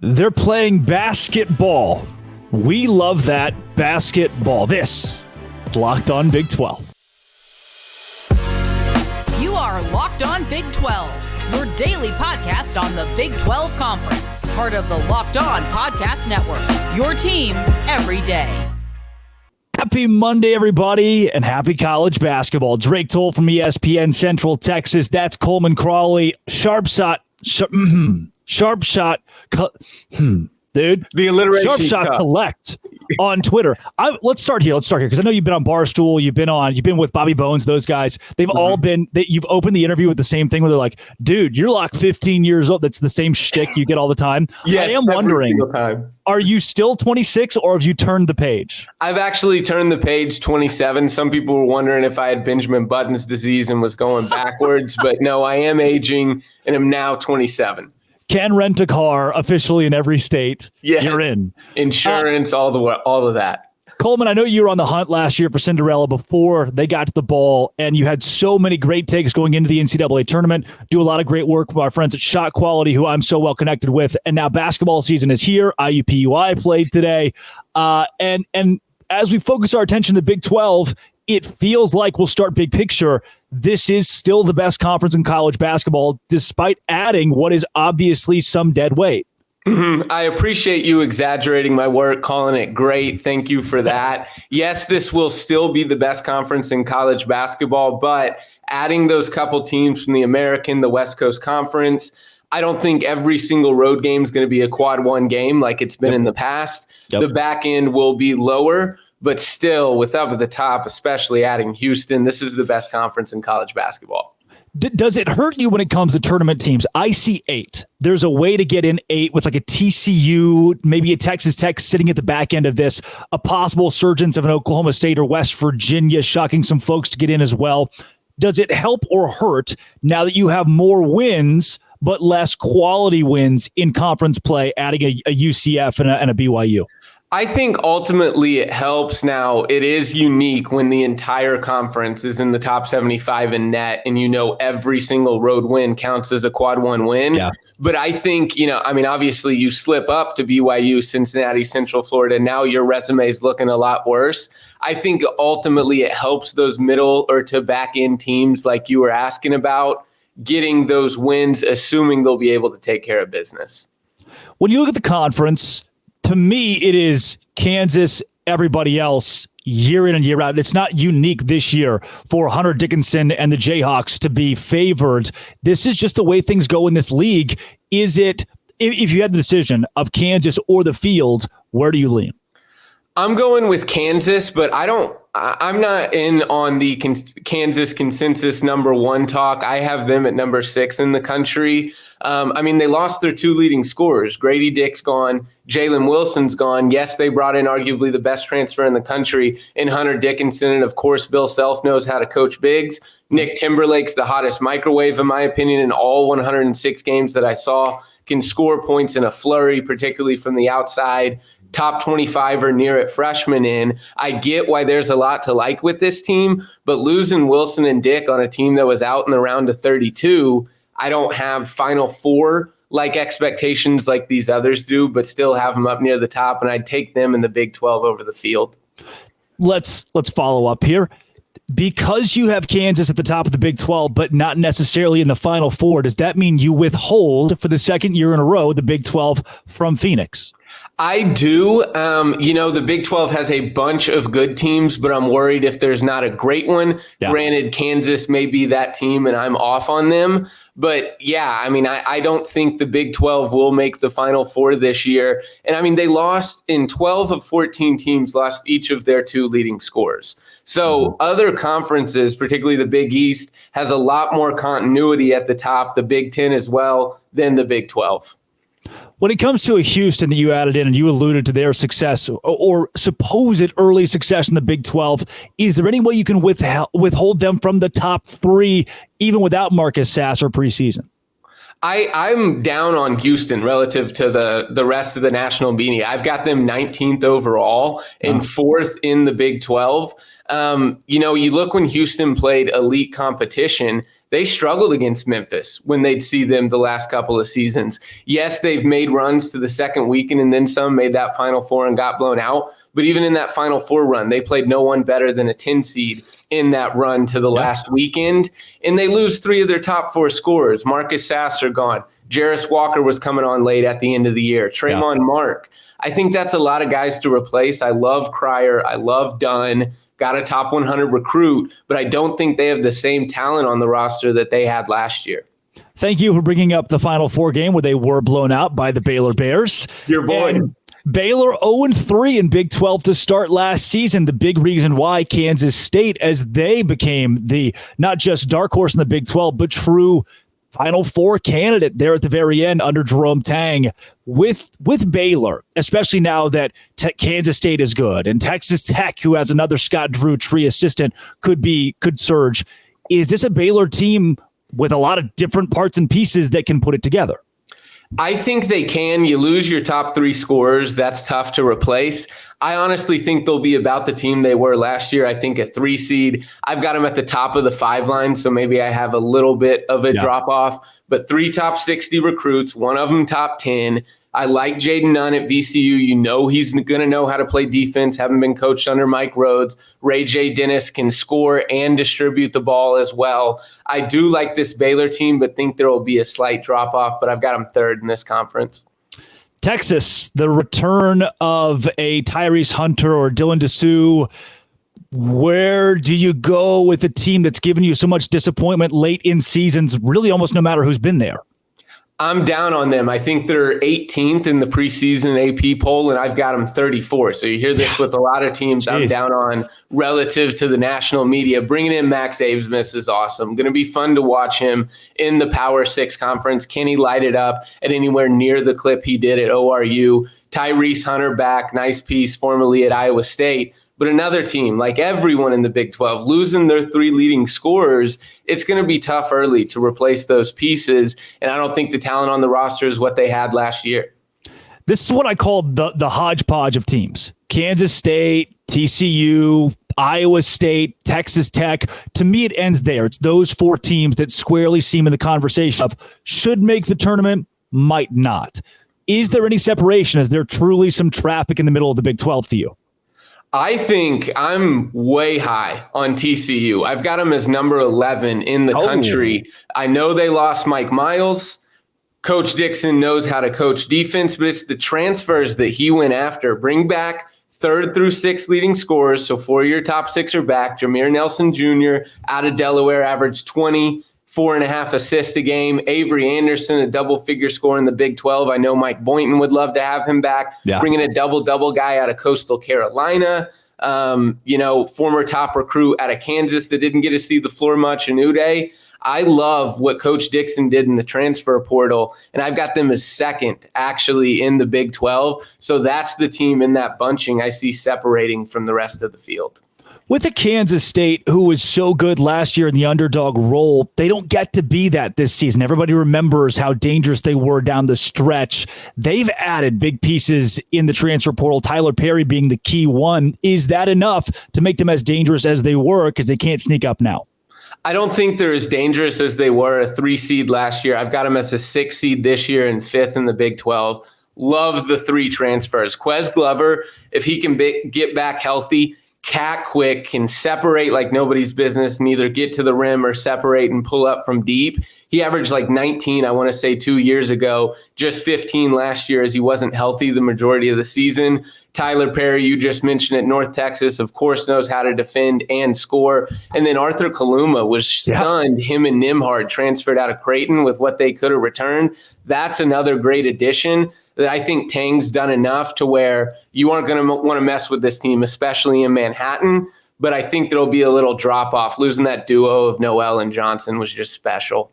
They're playing basketball. We love that basketball. This is Locked On Big 12. You are Locked On Big 12, your daily podcast on the Big 12 Conference. Part of the Locked On Podcast Network, your team every day. Happy Monday, everybody, and happy college basketball. Drake Toll from ESPN Central Texas. That's Coleman Crawley. Sharp shot. Dude. The alliteration. Sharp shot collect on Twitter. Let's start here because I know you've been on Barstool, you've been with Bobby Bones, those guys. They've all been. You've opened the interview with the same thing where they're like, "Dude, you're like 15 years old." That's the same shtick you get all the time. Yes, I am wondering, are you still 26 or have you turned the page? I've actually turned the page 27. Some people were wondering if I had Benjamin Button's disease and was going backwards, but no, I am aging and am now 27. Can rent a car officially in every state. Yeah, you're in. Insurance, all of that. Coleman, I know you were on the hunt last year for Cinderella before they got to the ball, and you had so many great takes going into the NCAA tournament. Do a lot of great work with our friends at Shot Quality, who I'm so well connected with. And now basketball season is here. IUPUI played today. And as we focus our attention to the Big 12, it feels like we'll start big picture. This is still the best conference in college basketball, despite adding what is obviously some dead weight. Mm-hmm. I appreciate you exaggerating my work, calling it great. Thank you for that. Yes, this will still be the best conference in college basketball, but adding those couple teams from the American, the West Coast Conference, I don't think every single road game is going to be a quad one game like it's been in the past. The back end will be lower, but still with up at the top, especially adding Houston, this is the best conference in college basketball. Does it hurt you when it comes to tournament teams? I see 8. There's a way to get in 8 with like a TCU, maybe a Texas Tech sitting at the back end of this, a possible surgence of an Oklahoma State or West Virginia, shocking some folks to get in as well. Does it help or hurt now that you have more wins, but less quality wins in conference play, adding a UCF and a BYU? I think ultimately it helps. Now, it is unique when the entire conference is in the top 75 in net and every single road win counts as a quad one win. Yeah. But I think, obviously you slip up to BYU, Cincinnati, Central Florida. Now your resume is looking a lot worse. I think ultimately it helps those middle or to back end teams like you were asking about getting those wins, assuming they'll be able to take care of business. When you look at the conference, to me, it is Kansas, everybody else, year in and year out. It's not unique this year for Hunter Dickinson and the Jayhawks to be favored. This is just the way things go in this league. Is it, if you had the decision of Kansas or the field, where do you lean? I'm going with Kansas, but I'm not in on the Kansas consensus number 1 talk. I have them at number 6 in the country. They lost their 2 leading scorers. Grady Dick's gone. Jalen Wilson's gone. Yes, they brought in arguably the best transfer in the country in Hunter Dickinson. And of course, Bill Self knows how to coach bigs. Nick Timberlake's the hottest microwave, in my opinion, in all 106 games that I saw. Can score points in a flurry, particularly from the outside. Top 25 or near it freshman in. I get why there's a lot to like with this team, but losing Wilson and Dick on a team that was out in the round of 32, I don't have Final Four like expectations like these others do, but still have them up near the top, and I'd take them in the Big 12 over the field. Let's follow up here. Because you have Kansas at the top of the Big 12, but not necessarily in the Final Four, does that mean you withhold for the second year in a row the Big 12 from Phoenix? I do. The Big 12 has a bunch of good teams, but I'm worried if there's not a great one. Yeah. Granted, Kansas may be that team, and I'm off on them. But yeah, I don't think the Big 12 will make the Final Four this year. And they lost in 12 of 14 teams, lost each of their 2 leading scorers. So other conferences, particularly the Big East, has a lot more continuity at the top, the Big 10 as well, than the Big 12. When it comes to a Houston that you added in and you alluded to their success or supposed early success in the Big 12, is there any way you can withhold them from the top 3 even without Marcus Sasser preseason? I'm down on Houston relative to the rest of the national media. I've got them 19th overall and 4th in the Big 12. You look when Houston played elite competition, they struggled against Memphis when they'd see them the last couple of seasons. Yes, they've made runs to the second weekend and then some, made that Final Four and got blown out. But even in that Final Four run, they played no one better than a 10 seed in that run to the last weekend. And they lose 3 of their top 4 scorers. Marcus Sasser gone. Jarris Walker was coming on late at the end of the year. Trayvon Mark. I think that's a lot of guys to replace. I love Cryer. I love Dunn. Got a top 100 recruit, but I don't think they have the same talent on the roster that they had last year. Thank you for bringing up the Final Four game where they were blown out by the Baylor Bears. Your boy. And Baylor 0-3 in Big 12 to start last season. The big reason why Kansas State, as they became the not just dark horse in the Big 12, but true Final Four candidate there at the very end under Jerome Tang with Baylor, especially now that Kansas State is good and Texas Tech, who has another Scott Drew tree assistant, could surge. Is this a Baylor team with a lot of different parts and pieces that can put it together? I think they can. You lose your top 3 scorers. That's tough to replace. I honestly think they'll be about the team they were last year. I think a 3 seed. I've got them at the top of the 5 line, so maybe I have a little bit of a drop off. But 3 top 60 recruits, 1 of them top 10. I like Jaden Nunn at VCU. You know he's going to know how to play defense, having been coached under Mike Rhodes. Ray J. Dennis can score and distribute the ball as well. I do like this Baylor team, but think there will be a slight drop-off, but I've got them 3rd in this conference. Texas, the return of a Tyrese Hunter or Dylan Dessou. Where do you go with a team that's given you so much disappointment late in seasons, really almost no matter who's been there? I'm down on them. I think they're 18th in the preseason AP poll, and I've got them 34. So you hear this with a lot of teams I'm down on relative to the national media. Bringing in Max Absmus is awesome. Going to be fun to watch him in the Power 6 conference. Can he light it up at anywhere near the clip he did at ORU? Tyrese Hunter back, nice piece, formerly at Iowa State. But another team, like everyone in the Big 12, losing their 3 leading scorers, it's going to be tough early to replace those pieces. And I don't think the talent on the roster is what they had last year. This is what I call the hodgepodge of teams. Kansas State, TCU, Iowa State, Texas Tech. To me, it ends there. It's those 4 teams that squarely seem in the conversation of should make the tournament, might not. Is there any separation? Is there truly some traffic in the middle of the Big 12 to you? I think I'm way high on TCU. I've got them as number 11 in the country. I know they lost Mike Miles. Coach Dixon knows how to coach defense, but it's the transfers that he went after. Bring back 3rd through 6th leading scorers, so 4 of your top 6 are back. Jameer Nelson Jr. out of Delaware averaged 24.5 assists a game. Avery Anderson, a double-figure score in the Big 12. I know Mike Boynton would love to have him back. Bringing a double-double guy out of Coastal Carolina. Former top recruit out of Kansas that didn't get to see the floor much, Inude. I love what Coach Dixon did in the transfer portal, and I've got them as 2nd, actually, in the Big 12. So that's the team in that bunching I see separating from the rest of the field. With the Kansas State, who was so good last year in the underdog role, they don't get to be that this season. Everybody remembers how dangerous they were down the stretch. They've added big pieces in the transfer portal, Tyler Perry being the key one. Is that enough to make them as dangerous as they were because they can't sneak up now? I don't think they're as dangerous as they were, a 3 seed last year. I've got them as a 6 seed this year and 5th in the Big 12. Love the 3 transfers. Quez Glover, if he can get back healthy, cat quick, can separate like nobody's business, neither get to the rim or separate and pull up from deep. He averaged like 19, I want to say 2 years ago, just 15 last year as he wasn't healthy the majority of the season. Tyler Perry, you just mentioned at North Texas, of course, knows how to defend and score. And then Arthur Kaluma was stunned. Him and Nimhard transferred out of Creighton with what they could have returned. That's another great addition that I think Tang's done enough to where you aren't going to want to mess with this team, especially in Manhattan. But I think there'll be a little drop-off. Losing that duo of Noel and Johnson was just special.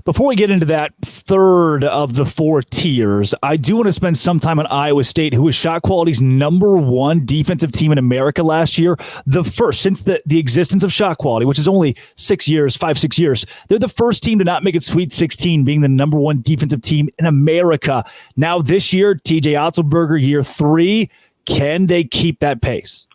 Before we get into that 3rd of the 4 tiers, I do want to spend some time on Iowa State, who was shot quality's number 1 defensive team in America last year. The first, since the existence of shot quality, which is only 6 years, 5-6 years, they're the first team to not make it Sweet 16, being the number 1 defensive team in America. Now this year, TJ Otzelberger, year 3, can they keep that pace?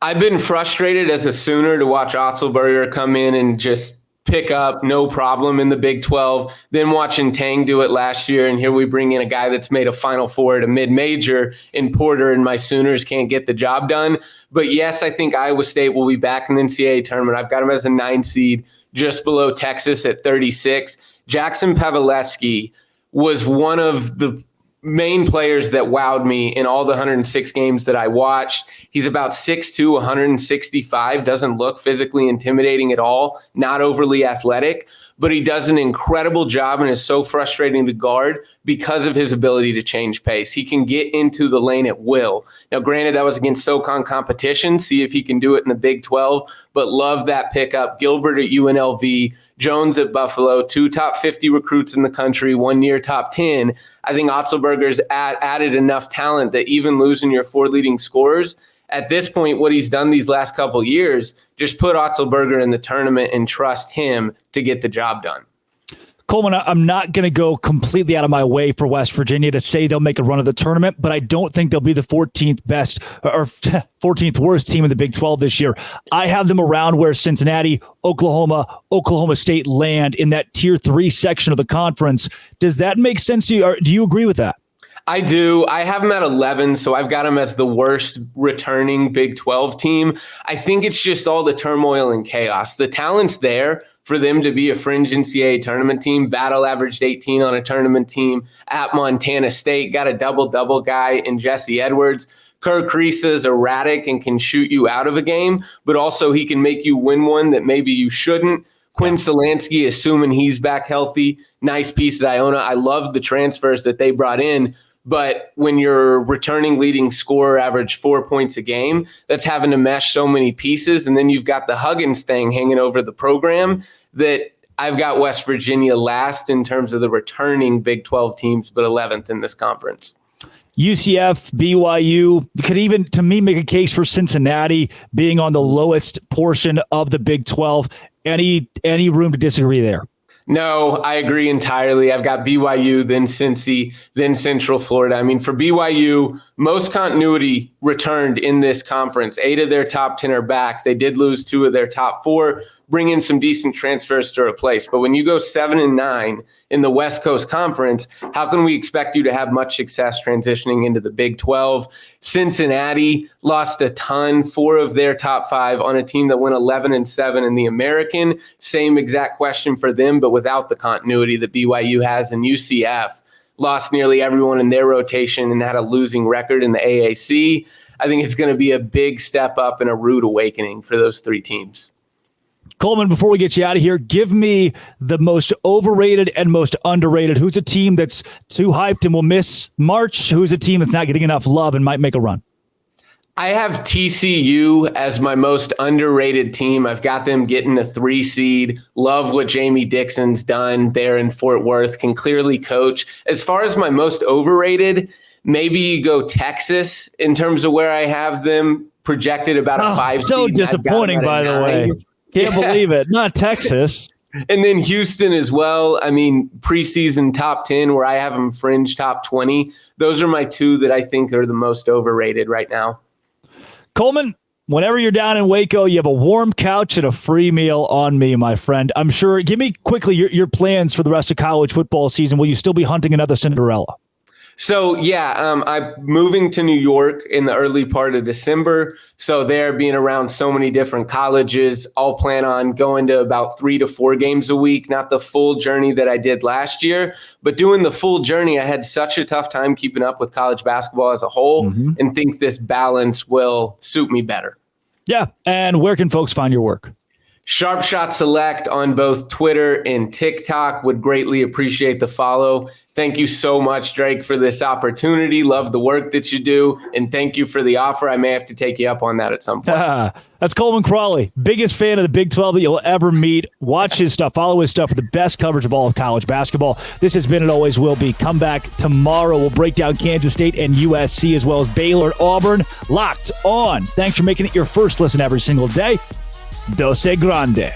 I've been frustrated as a Sooner to watch Otzelberger come in and just pick up, no problem in the Big 12. Then watching Tang do it last year, and here we bring in a guy that's made a Final Four at a mid-major in Porter, and my Sooners can't get the job done. But yes, I think Iowa State will be back in the NCAA tournament. I've got them as a 9 seed, just below Texas at 36. Jackson Paveleski was one of the main players that wowed me in all the 106 games that I watched. He's about 6'2", 165, doesn't look physically intimidating at all, not overly athletic, but he does an incredible job and is so frustrating to guard because of his ability to change pace. He can get into the lane at will. Now, granted, that was against SoCon competition. See if he can do it in the Big 12, but love that pickup. Gilbert at UNLV, Jones at Buffalo, 2 top 50 recruits in the country, 1 year top 10. I think Otzelberger's added enough talent that even losing your 4 leading scorers, at this point, what he's done these last couple of years, just put Otzelberger in the tournament and trust him to get the job done. Coleman, I'm not going to go completely out of my way for West Virginia to say they'll make a run of the tournament, but I don't think they'll be the 14th best or 14th worst team in the Big 12 this year. I have them around where Cincinnati, Oklahoma State land in that tier 3 section of the conference. Does that make sense to you? Or do you agree with that? I do. I have them at 11, so I've got them as the worst returning Big 12 team. I think it's just all the turmoil and chaos. The talent's there for them to be a fringe NCAA tournament team. Battle averaged 18 on a tournament team at Montana State. Got a double-double guy in Jesse Edwards. Kerr Kriisa is erratic and can shoot you out of a game, but also he can make you win one that maybe you shouldn't. Quinn Solansky, assuming he's back healthy, nice piece at Iona. I love the transfers that they brought in. But when your returning leading scorer average 4 points a game, that's having to mesh so many pieces. And then you've got the Huggins thing hanging over the program that I've got West Virginia last in terms of the returning Big 12 teams, but 11th in this conference. UCF, BYU could even, to me, make a case for Cincinnati being on the lowest portion of the Big 12. Any room to disagree there? No, I agree entirely. I've got BYU, then Cincy, then Central Florida. I mean, for BYU, most continuity returned in this conference. 8 of their top 10 are back. They did lose 2 of their top 4, bring in some decent transfers to replace. But when you go 7-9 in the West Coast Conference, how can we expect you to have much success transitioning into the Big 12? Cincinnati lost a ton, 4 of their top 5 on a team that went 11-7 in the American. Same exact question for them, but without the continuity that BYU has. And UCF lost nearly everyone in their rotation and had a losing record in the AAC. I think it's going to be a big step up and a rude awakening for those 3 teams. Coleman, before we get you out of here, give me the most overrated and most underrated. Who's a team that's too hyped and will miss March? Who's a team that's not getting enough love and might make a run? I have TCU as my most underrated team. I've got them getting a 3 seed. Love what Jamie Dixon's done there in Fort Worth. Can clearly coach. As far as my most overrated, maybe you go Texas in terms of where I have them projected about a 5 seed. So disappointing, by the way. Can't believe it. Not Texas. And then Houston as well. I mean, preseason top 10 where I have them fringe top 20. Those are my 2 that I think are the most overrated right now. Coleman, whenever you're down in Waco, you have a warm couch and a free meal on me, my friend. I'm sure. Give me quickly your plans for the rest of college football season. Will you still be hunting another Cinderella? So, I'm moving to New York in the early part of December. So there, being around so many different colleges, I'll plan on going to about 3 to 4 games a week. Not the full journey that I did last year, but doing the full journey, I had such a tough time keeping up with college basketball as a whole, and think this balance will suit me better. Yeah. And where can folks find your work? Sharp Shot Select on both Twitter and TikTok. Would greatly appreciate the follow. Thank you so much, Drake, for this opportunity. Love the work that you do. And thank you for the offer. I may have to take you up on that at some point. That's Coleman Crawley, biggest fan of the Big 12 that you'll ever meet. Watch his stuff, follow his stuff for the best coverage of all of college basketball. This has been and always will be. Come back tomorrow. We'll break down Kansas State and USC as well as Baylor, Auburn. Locked on. Thanks for making it your first listen every single day. Dose Grande.